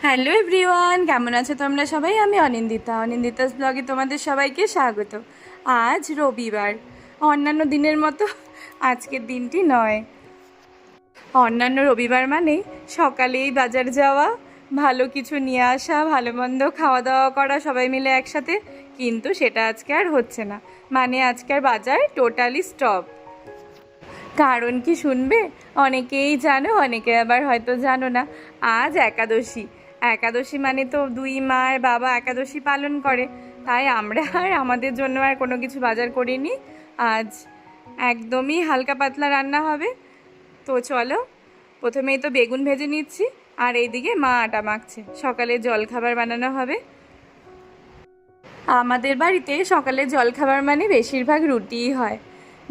Hello everyone, কেমন আছো তোমরা সবাই? আমি অনিন্দিতাস ব্লগে তোমাদের সবাইকে স্বাগত। আজ রবিবার, অন্যান্য দিনের মতো আজকের দিনটি নয়। অন্যান্য রবিবার মানে সকালেই বাজার যাওয়া, ভালো কিছু নিয়ে আসা, ভালো মন্দ খাওয়া দাওয়া করা সবাই মিলে একসাথে, কিন্তু সেটা আজকে আর হচ্ছে না। মানে আজকের বাজার টোটালি স্টপ। কারণ কি শুনবে? অনেকেই জানো, অনেকে আবার হয়তো জানো না। আজ একাদশী। একাদশী মানে তো দুই মার বাবা একাদশী পালন করে, তাই আমরা আর আমাদের জন্য আর কোনো কিছু বাজার করিনি। আজ একদমই হালকা পাতলা রান্না হবে। তো চলো, প্রথমেই তো বেগুন ভেজে নিচ্ছি, আর এইদিকে মা আটা মাখছে, সকালে জলখাবার বানানো হবে। আমাদের বাড়িতে সকালে জলখাবার মানে বেশিরভাগ রুটিই হয়।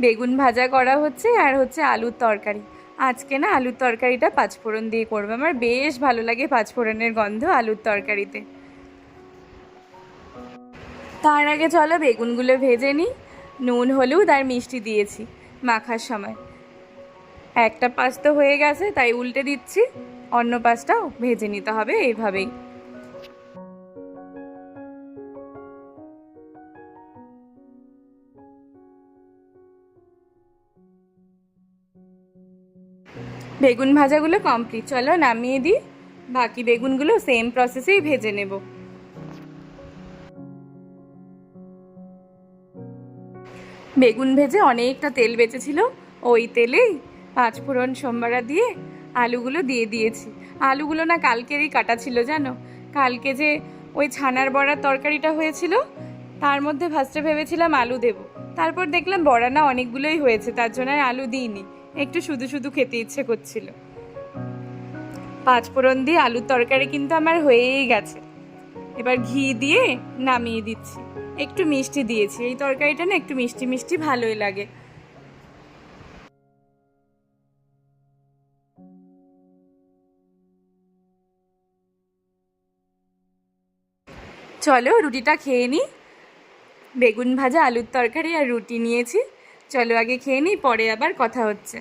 বেগুন ভাজা করা হচ্ছে, আর হচ্ছে আলুর তরকারি। আজকে না আলুর তরকারিটা পাঁচফোড়ন দিয়ে করবো, আমার বেশ ভালো লাগে পাঁচফোড়নের গন্ধ আলুর তরকারিতে। তার আগে চলো বেগুনগুলো ভেজে নিই। নুন হলুদ আর মিষ্টি দিয়েছি মাখার সময়। একটা পাশ তো হয়ে গেছে, তাই উল্টে দিচ্ছি, অন্য পাশটাও ভেজে নিতে হবে এইভাবেই। বেগুন ভাজাগুলো কমপ্লিট, চলো নামিয়ে দিই। বাকি বেগুনগুলো সেম প্রসেসেই ভেজে নেব। বেগুন ভেজে অনেকটা তেল বেঁচেছিল, ওই তেলেই পাঁচফোড়ন সোমবারা দিয়ে আলুগুলো দিয়ে দিয়েছি। আলুগুলো না কালকেরই কাটা ছিল জানো। কালকে যে ওই ছানার বড়ার তরকারিটা হয়েছিল, তার মধ্যে ফার্স্টে ভেবেছিলাম আলু দেব, তারপর দেখলাম বড়া না অনেকগুলোই হয়েছে, তার জন্য আর আলু দিইনি। একটু শুধু শুধু খেতে ইচ্ছে করছিল। পাঁচফোড়ন দিয়ে আলুর তরকারি কিন্তু আমার হয়েই গেছে। এবার ঘি দিয়ে নামিয়ে দিচ্ছি। একটু মিষ্টি দিয়েছি, এই তরকারিটা না একটু মিষ্টি মিষ্টি ভালোই লাগে। চলো রুটিটা খেয়ে নিই। বেগুন ভাজা আলুর তরকারি আর রুটি নিয়েছি, চলো আগে খেয়ে নিই, পরে আবার কথা হচ্ছে।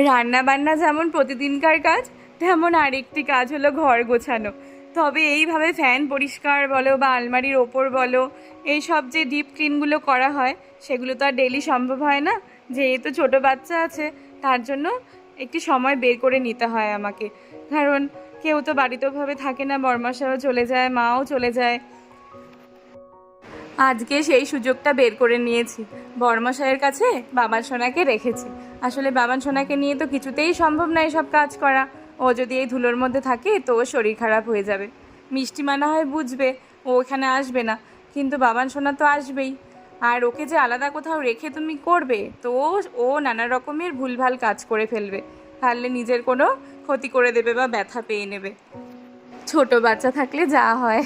রান্না বান্না যেমন প্রতিদিনকার কাজ, তেমন আরেকটি কাজ হলো ঘর গোছানো। তবে এইভাবে ফ্যান পরিষ্কার বলো বা আলমারির ওপর বলো, এইসব যে ডিপ ক্লিনগুলো করা হয়, সেগুলো তো আর ডেলি সম্ভব হয় না। যেহেতু ছোটো বাচ্চা আছে, তার জন্য একটি সময় বের করে নিতে হয় আমাকে। কারণ কেউ তো বাড়িতে ওভাবে থাকে না, বরমাসাও চলে যায়, মাও চলে যায়। আজকে সেই সুযোগটা বের করে নিয়েছি। বড়মশাইয়ের কাছে বাবার সোনাকে রেখেছি। আসলে বাবার সোনাকে নিয়ে তো কিছুতেই সম্ভব নয় সব কাজ করা। ও যদি এই ধুলোর মধ্যে থাকে তো ওর শরীর খারাপ হয়ে যাবে। মিষ্টি মানা হয় বুঝবে, ও এখানে আসবে না, কিন্তু বাবার সোনা তো আসবেই। আর ওকে যে আলাদা কোথাও রেখে তুমি করবে, তো ও নানা রকমের ভুলভাল কাজ করে ফেলবে, পারলে নিজের কোনো ক্ষতি করে দেবে বা ব্যথা পেয়ে নেবে। ছোট বাচ্চা থাকলে যা হয়,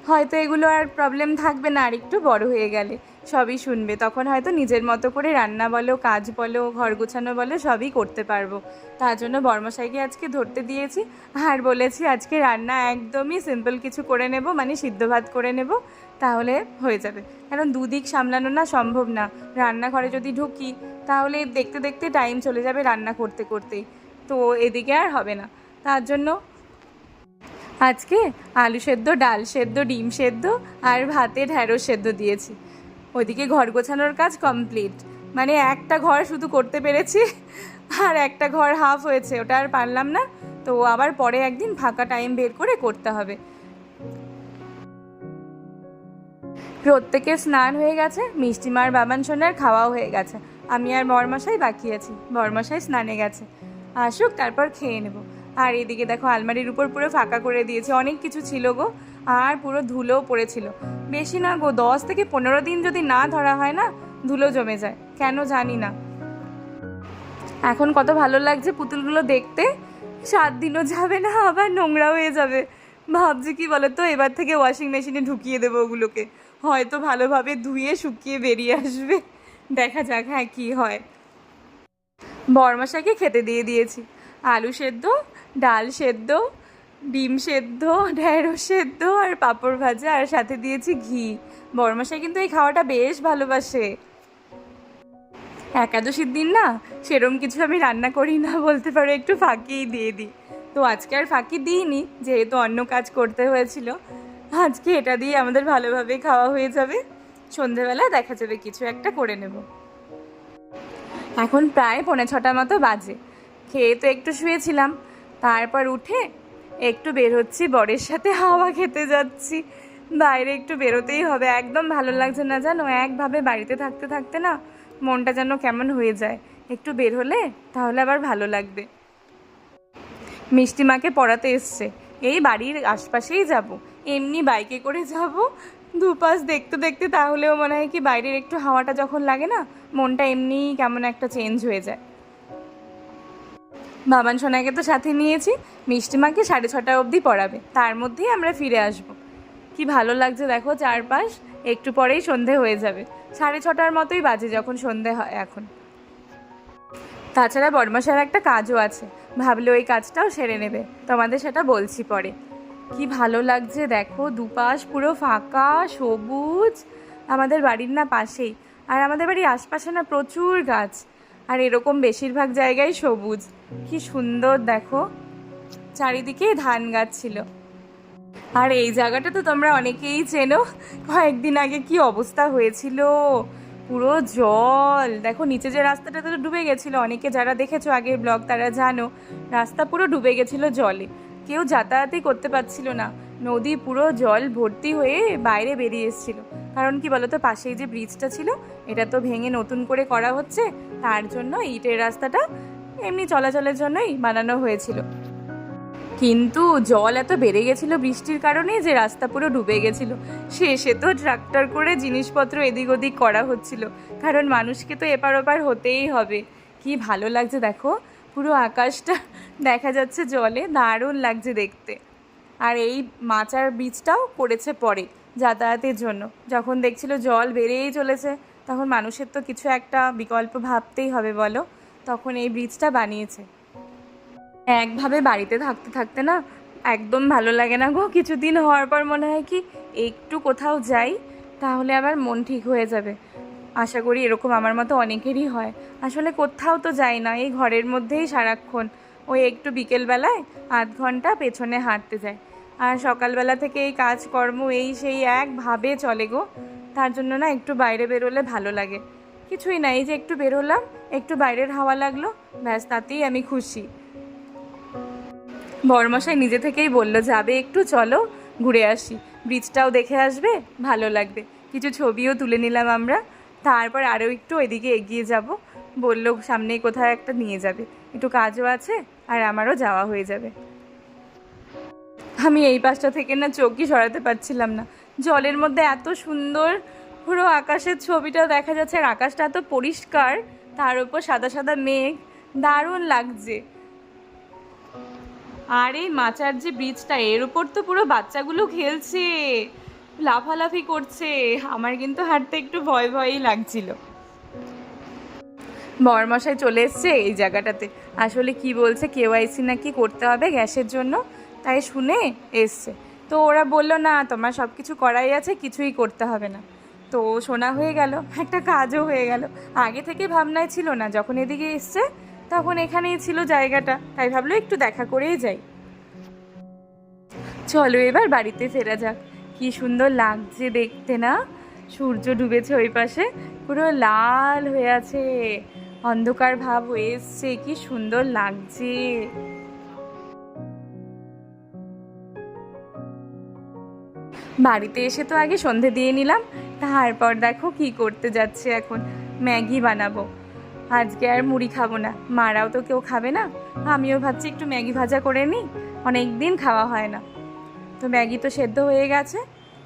হয়তো এগুলো আর প্রবলেম থাকবে না, আর একটু বড় হয়ে গেলে সবই শুনবে, তখন হয়তো নিজের মতো করে রান্না বলো, কাজ বলো, ঘর গোছানো বলো, সবই করতে পারবো। তার জন্য বর্মশাইকে আজকে ধরতে দিয়েছি, আর বলেছি আজকে রান্না একদমই সিম্পল কিছু করে নেব, মানে সিদ্ধ ভাত করে নেব, তাহলে হয়ে যাবে। কারণ দুদিক সামলানো না সম্ভব না। রান্নাঘরে যদি ঢুকি, তাহলে দেখতে দেখতে টাইম চলে যাবে রান্না করতে করতেই, তো এদিকে আর হবে না। তার জন্য আজকে আলু সেদ্ধ, ডাল সেদ্ধ, ডিম সেদ্ধ আর ভাতে ঢ্যাঁড়স সেদ্ধ দিয়েছি। ওইদিকে ঘর গোছানোর কাজ কমপ্লিট, মানে একটা ঘর শুধু করতে পেরেছি, আর একটা ঘর হাফ হয়েছে, ওটা আর পারলাম না। তো আবার পরে একদিন ফাঁকা টাইম বের করে করতে হবে। প্রত্যেকের স্নান হয়ে গেছে, মিষ্টিমার বাবান সোনার খাওয়াও হয়ে গেছে। আমি আর বরমশাই বাকি আছি। বরমশাই স্নানে গেছে, আসুক তারপর খেয়ে নেব। আর এদিকে দেখো আলমারির উপর পুরো ফাঁকা করে দিয়েছে, অনেক কিছু ছিল গো, আর পুরো ধুলোও পড়েছিল। বেশি না গো, 10 থেকে 15 দিন যদি না ধরা হয় না, ধুলো জমে যায়, কেন জানি না। এখন কত ভালো লাগছে পুতুলগুলো দেখতে, 7 দিনও যাবে না আবার নোংরা হয়ে যাবে। ভাবছি কি বলতো, এবার থেকে ওয়াশিং মেশিনে ঢুকিয়ে দেবো ওগুলোকে, হয়তো ভালোভাবে ধুয়ে শুকিয়ে বেরিয়ে আসবে। দেখা যাক হ্যাঁ কী হয়। বরমশাইকে খেতে দিয়ে দিয়েছি আলু সেদ্ধ, ডাল সেদ্ধ, ডিম সেদ্ধ, ঢেঁড়স সেদ্ধ আর পাঁপড় ভাজা, আর সাথে দিয়েছি ঘি। বরমশাই কিন্তু এই খাওয়াটা বেশ ভালোবাসে। একাদশীর দিন না সেরম কিছু আমি রান্না করি না, বলতে পারো একটু ফাঁকিই দিয়ে দিই। তো আজকে আর ফাঁকি দিইনি, যেহেতু অন্য কাজ করতে হয়েছিল। আজকে এটা দিয়ে আমাদের ভালোভাবে খাওয়া হয়ে যাবে, সন্ধেবেলা দেখা যাবে কিছু একটা করে নেব। এখন প্রায় 5:45 মতো বাজে। খেয়ে তো একটু শুয়েছিলাম, তারপর উঠে একটু বের হচ্ছি, বরের সাথে হাওয়া খেতে যাচ্ছি। বাইরে একটু বেরোতেই হবে, একদম ভালো লাগছে না জানো, একভাবে বাড়িতে থাকতে থাকতে না মনটা যেন কেমন হয়ে যায়। একটু বের হলে তাহলে আবার ভালো লাগবে। মিষ্টিমাকে পড়াতে এসছে, এই বাড়ির আশপাশেই যাব, এমনি বাইকে করে যাব, দুপাশ দেখতে দেখতে, তাহলেও মনে হয় কি বাইরের একটু হাওয়াটা যখন লাগে না, মনটা এমনিই কেমন একটা চেঞ্জ হয়ে যায়। বাবান সোনাকে তো সাথে নিয়েছি, মিষ্টিমাকে 6:30 অবধি পড়াবে, তার মধ্যেই আমরা ফিরে আসব। কি ভালো লাগছে দেখো চারপাশ, একটু পরেই সন্ধে হয়ে যাবে। 6:30 মতোই বাজে যখন সন্ধে হয় এখন। তাছাড়া বড়মশার একটা কাজও আছে, ভাবলে ওই কাজটাও সেরে নেবে, তোমাদের সেটা বলছি পরে। কি ভালো লাগছে দেখো, দুপাশ পুরো ফাঁকা সবুজ, আমাদের বাড়ির না পাশেই, আর আমাদের বাড়ির আশপাশে না প্রচুর গাছ, আর এরকম বেশিরভাগ জায়গায় সবুজ। কি সুন্দর দেখো, চারিদিকে ধান গাছ ছিল। আর এই জায়গাটা তো তোমরা অনেকেই চেনো, কয়েকদিন আগে কি অবস্থা হয়েছিল, পুরো জল। দেখো নিচে যে রাস্তাটা তো ডুবে গেছিলো, অনেকে যারা দেখেছো আগের ব্লগ তারা জানো, রাস্তা পুরো ডুবে গেছিলো জলে, কেউ যাতায়াতই করতে পারছিল না, নদী পুরো জল ভর্তি হয়ে বাইরে বেরিয়ে এসেছিল। কারণ কি বলতো, পাশেই যে ব্রিজটা ছিল এটা তো ভেঙে নতুন করে করা হচ্ছে, তার জন্য ইটের রাস্তাটা এমনি চলাচলের জন্যই বানানো হয়েছিল। কিন্তু জল এত বেড়ে গেছিলো বৃষ্টির কারণে যে রাস্তা পুরো ডুবে গেছিলো। শেষে তো ট্রাক্টর করে জিনিসপত্র এদিক ওদিক করা হচ্ছিল, কারণ মানুষকে তো এপার ওপার হতেই হবে। কি ভালো লাগছে দেখো, পুরো আকাশটা দেখা যাচ্ছে জলে, দারুণ লাগছে দেখতে। আর এই মাচার বীজটাও করেছে পরে যাতায়াতের জন্য, যখন দেখছিল জল বেড়েই চলেছে, তখন মানুষের তো কিছু একটা বিকল্প ভাবতেই হবে বলো, তখন এই ব্রিজটা বানিয়েছে। একভাবে বাড়িতে থাকতে থাকতে না একদম ভালো লাগে না গো, কিছুদিন হওয়ার পর মনে হয় কি একটু কোথাও যাই, তাহলে আবার মন ঠিক হয়ে যাবে। আশা করি এরকম আমার মতো অনেকেরই হয়। আসলে কোথাও তো যাই না, এই ঘরের মধ্যেই সারাক্ষণ, ওই একটু বিকেলবেলায় 1/2 ঘন্টা পেছনে হাঁটতে যাই, আর সকালবেলা থেকে এই কাজকর্ম এই সেই একভাবে চলে গো। তার জন্য না একটু বাইরে বেরোলে ভালো লাগে। কিছুই না, এই যে একটু বেরোলাম, একটু বাইরের হাওয়া লাগলো, ব্যাস তাতেই আমি খুশি। বড়মশাই নিজে থেকেই বলল, যাবে একটু, চলো ঘুরে আসি, ব্রিজটাও দেখে আসবে, ভালো লাগবে, কিছু ছবিও তুলে নিলাম আমরা। তারপর আরও একটু ওইদিকে এগিয়ে যাব, বললো সামনেই কোথায় একটা নিয়ে যাবে, একটু কাজও আছে আর আমারও যাওয়া হয়ে যাবে। আমি এই পাশটা থেকে না চোখই সরাতে পারছিলাম না, জলের মধ্যে এত সুন্দর পুরো আকাশের ছবিটা দেখা যাচ্ছে, আর আকাশটা এত পরিষ্কার, তার উপর সাদা সাদা মেঘ, দারুণ লাগছে। আর এই মাচার যে ব্রিজটা, এর উপর তো পুরো বাচ্চাগুলো খেলছে, লাফালাফি করছে, আমার কিন্তু হাঁটতে একটু ভয় ভয়ই লাগছিল। বরমশাই চলে এসছে এই জায়গাটাতে, আসলে কি বলছে কেওয়াইসি নাকি করতে হবে গ্যাসের জন্য, তাই শুনে এসছে। তো ওরা বললো না তোমার সব কিছু করাই আছে, কিছুই করতে হবে না। তো শোনা হয়ে গেল, একটা কাজও হয়ে গেল। আগে থেকে ভাবনায় ছিল না, যখন এদিকে এসছে তখন এখানেই ছিল জায়গাটা, তাই ভাবলো একটু দেখা করেই যাই। চলো এবার বাড়িতে ফেরা যাক। কি সুন্দর লাগছে দেখতে না, সূর্য ডুবেছে ওই পাশে, পুরো লাল হয়ে আছে, অন্ধকার ভাব হয়ে এসছে, কি সুন্দর লাগছে। বাড়িতে এসে তো আগে সন্ধে দিয়ে নিলাম, তারপর দেখো কি করতে যাচ্ছে এখন, ম্যাগি বানাবো। আজকে আর মুড়ি খাবো না, মারাও তো কেউ খাবে না, আমিও ভাবছি একটু ম্যাগি ভাজা করে নিই, অনেক দিন খাওয়া হয় না। তো ম্যাগি তো সেদ্ধ হয়ে গেছে,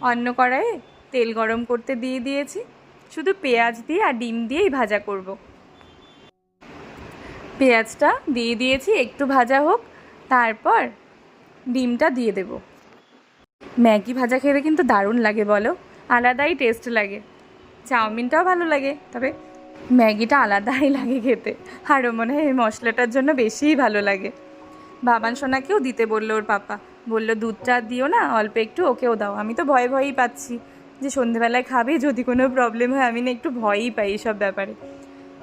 অন্য কড়াইয়ে তেল গরম করতে দিয়ে দিয়েছি, শুধু পেঁয়াজ দিয়ে আর ডিম দিয়েই ভাজা করব। পেঁয়াজটা দিয়ে দিয়েছি, একটু ভাজা হোক, তারপর ডিমটা দিয়ে দেব। ম্যাগি ভাজা খেতে কিন্তু দারুণ লাগে বলো, আলাদাই টেস্ট লাগে। চাউমিনটাও ভালো লাগে, তবে ম্যাগিটা আলাদাই লাগে খেতে, আরও মনে হয় এই মশলাটার জন্য বেশিই ভালো লাগে। বাবান সোনাকেও দিতে বললো ওর পাপা, বললো দুধটা দিও না, অল্প একটু ওকেও দাও। আমি তো ভয় ভয়ই পাচ্ছি যে সন্ধেবেলায় খাবে, যদি কোনো প্রবলেম হয়, আমি না একটু ভয়ই পাই এইসব ব্যাপারে।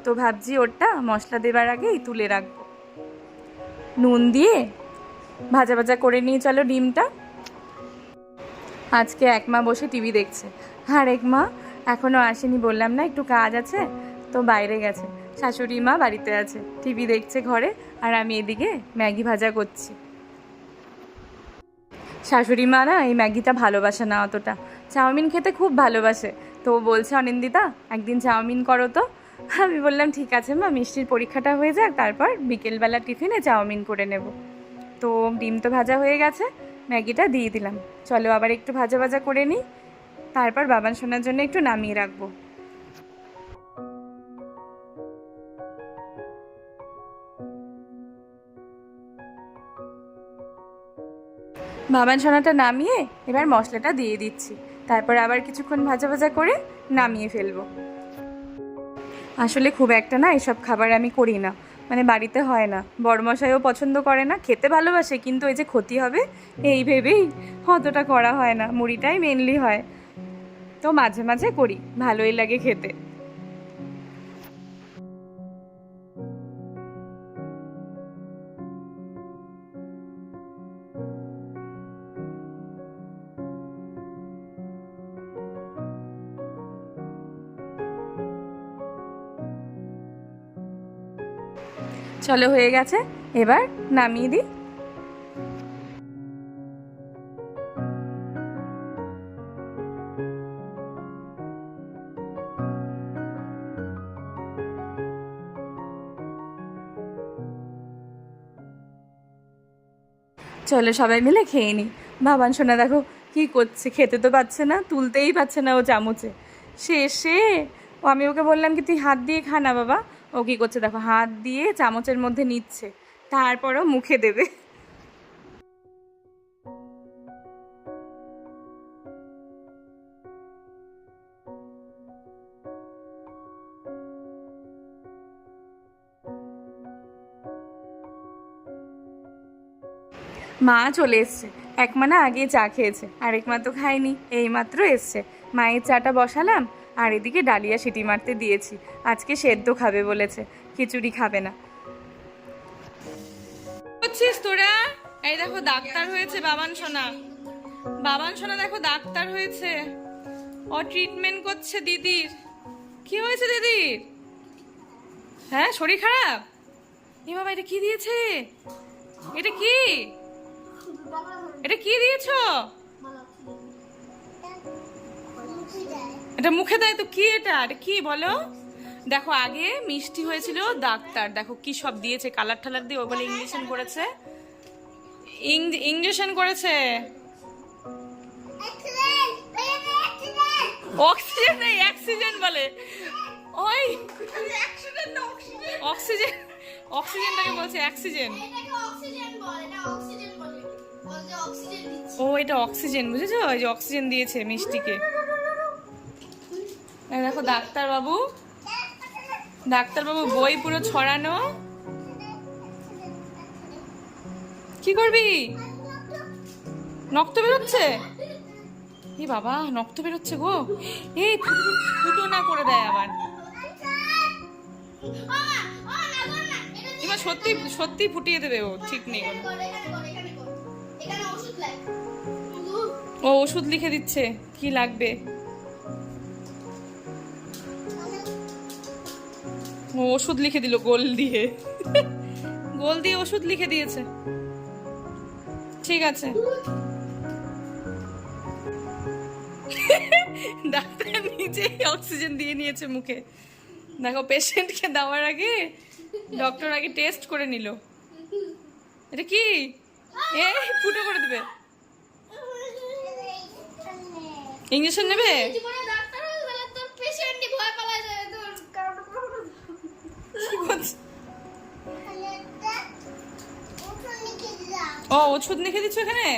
তো ভাবছি ওরটা মশলা দেবার আগেই তুলে রাখবো। নুন দিয়ে ভাজা ভাজা করে নিয়ে চলো ডিমটা। আজকে এক মা বসে টিভি দেখছে, আর এক মা এখনও আসেনি, বললাম না একটু কাজ আছে, তো বাইরে গেছে। শাশুড়ি মা বাড়িতে আছে, টিভি দেখছে ঘরে, আর আমি এদিকে ম্যাগি ভাজা করছি। শাশুড়ি মা না এই ম্যাগিটা ভালোবাসে না অতটা, চাউমিন খেতে খুব ভালোবাসে। তো বলছে অনিন্দিতা একদিন চাউমিন করো তো। আমি বললাম ঠিক আছে মা, মিষ্টির পরীক্ষাটা হয়ে যাক, তারপর বিকেলবেলা টিফিনে চাউমিন করে নেব। তো ডিম তো ভাজা হয়ে গেছে, ম্যাগিটা দিয়ে দিলাম। চলো আবার একটু ভাজা ভাজা করে নিই, তারপর বাবান সোনার জন্য একটু নামিয়ে রাখবো। বাবান সোনাটা নামিয়ে এবার মশলাটা দিয়ে দিচ্ছি, তারপর আবার কিছুক্ষণ ভাজা ভাজা করে নামিয়ে ফেলবো। আসলে খুব একটা না এসব খাবার আমি করি না, মানে বাড়িতে হয় না, বড়মশাইও পছন্দ করে না, খেতে ভালোবাসে কিন্তু এই যে ক্ষতি হবে এই ভেবেই অতটা করা হয় না, মুড়িটাই মেনলি হয়। তো মাঝে মাঝে করি, ভালোই লাগে খেতে। চলো হয়ে গেছে, এবার নামিয়ে দিই। চলো সবাই মিলে খেয়ে নিই। বাবান সোনা দেখো কি করছে, খেতে তো পাচ্ছে না, তুলতেই পাচ্ছে না ও চামচে। শেষে আমি ওকে বললাম কি তুই হাত দিয়ে খা না বাবা, ও কী করছে দেখো, হাত দিয়ে চামচের মধ্যে নিচ্ছে, তারপরও মুখে দেবে। মা চলে এসছে, এক মা না আগে চা খেয়েছে, আরেক মা তো খায়নি, এই মাত্র এসছে। মায়ের চাটা বসালাম, আর এদিকে ডালিয়া সিটি মারতে দিয়েছি। আজকে সেদ্ধ খাবে বলেছে, খিচুড়ি খাবে না। করছিস তোরা? এই দেখো ডাক্তার হয়েছে বাবান সোনা, বাবান সোনা দেখো ডাক্তার হয়েছে, ও ট্রিটমেন্ট করছে দিদির। কি হয়েছে দিদির? হ্যাঁ শরীর খারাপ? এ বাবা এটা কি দিয়েছে? এটা কি? এটা কি দিয়েছো? এটা মুখে দেয় তো? কি এটা? এটা কি বলো? দেখো আগে মিষ্টি হয়েছিল, ডাক্তার দেখো কি সব দিয়েছে, কালার ঠালার দিয়ে, ও বলে ইঞ্জেকশন করেছে, ইঞ্জেকশন করেছে। অক্সিজেন নেই, অক্সিজেন বলে। ওই অক্সিজেন, অক্সিজেনটাকে বলছে অক্সিজেন। ও এটা অক্সিজেন, বুঝেছো? ওই যে অক্সিজেন দিয়েছে মিষ্টিকে। দেখো ডাক্তারবাবু, ডাক্তারবাবু বই পুরো ছড়ানো। কি করবি? রক্ত বেরোচ্ছে? এ বাবা রক্ত বেরোচ্ছে গো, এই ফুটো না করে দেয় আবার। এবার সত্যি সত্যি ফুটিয়ে দেবে ও, ঠিক নেই। ও ওষুধ লিখে দিচ্ছে, কি লাগবে? ও ওষুধ লিখে দিল গোল দিয়ে, গোল দিয়ে ওষুধ লিখে দিয়েছে। ঠিক আছে। ডাক্তার নিজেই অক্সিজেন দিয়ে নিয়েছে মুখে। দেখো পেশেন্টকে দেওয়ার আগে ডক্টর আগে টেস্ট করে নিল। এটা কি? এ ফুটো করে দেবে। ইঞ্জেকশন নেবে? ও ওষুধ লিখে দিচ্ছ এখানে?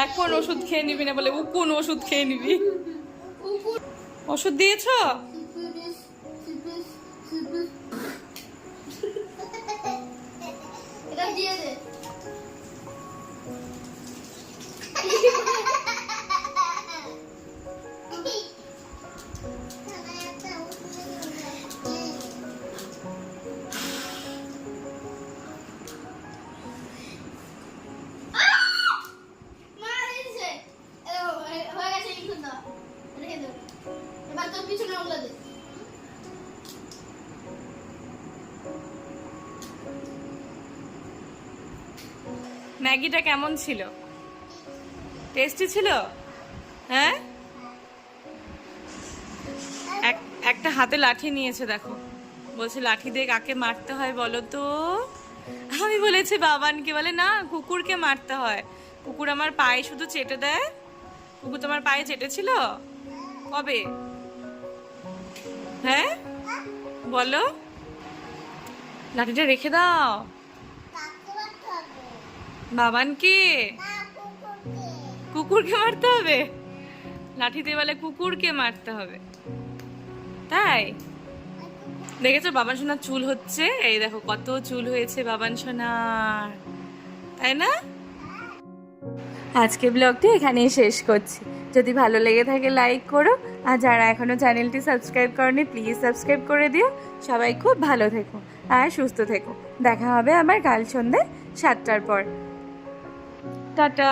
এখন ওষুধ খেয়ে নিবি না বলে উকুন ওষুধ খেয়ে নিবি। ওষুধ দিয়েছ? ম্যাগিটা কেমন ছিল? টেস্টি ছিল? হ্যাঁ, একটা হাতে লাঠি নিয়েছে দেখো, বলছে লাঠি দিয়ে কাকে মারতে হয় বলো তো। আমি বলেছি বাবানকে, বলে না কুকুরকে মারতে হয়, কুকুর আমার পায়ে শুধু চেটে দেয়। কুকুর তোমার পায়ে চেটেছিল কবে? হ্যাঁ বলো, লাঠিটা রেখে দাও। বাবানকে? কুকুরকে মারতে হবে? লাঠিতে বলে কুকুরকে মারতে হবে, তাই? দেখেছো বাবান সোনার চুল হচ্ছে, এই দেখো কত চুল হয়েছে বাবান সোনার, তাই না? আজকে ব্লগটি এখানেই শেষ করছি। যদি ভালো লেগে থাকে লাইক করো, আর যারা এখনো চ্যানেলটি সাবস্ক্রাইব করনি প্লিজ সাবস্ক্রাইব করে দিও। সবাই খুব ভালো থেকো আর সুস্থ থেকো। দেখা হবে আবার কাল সন্ধ্যে 7টার পর। টাটা।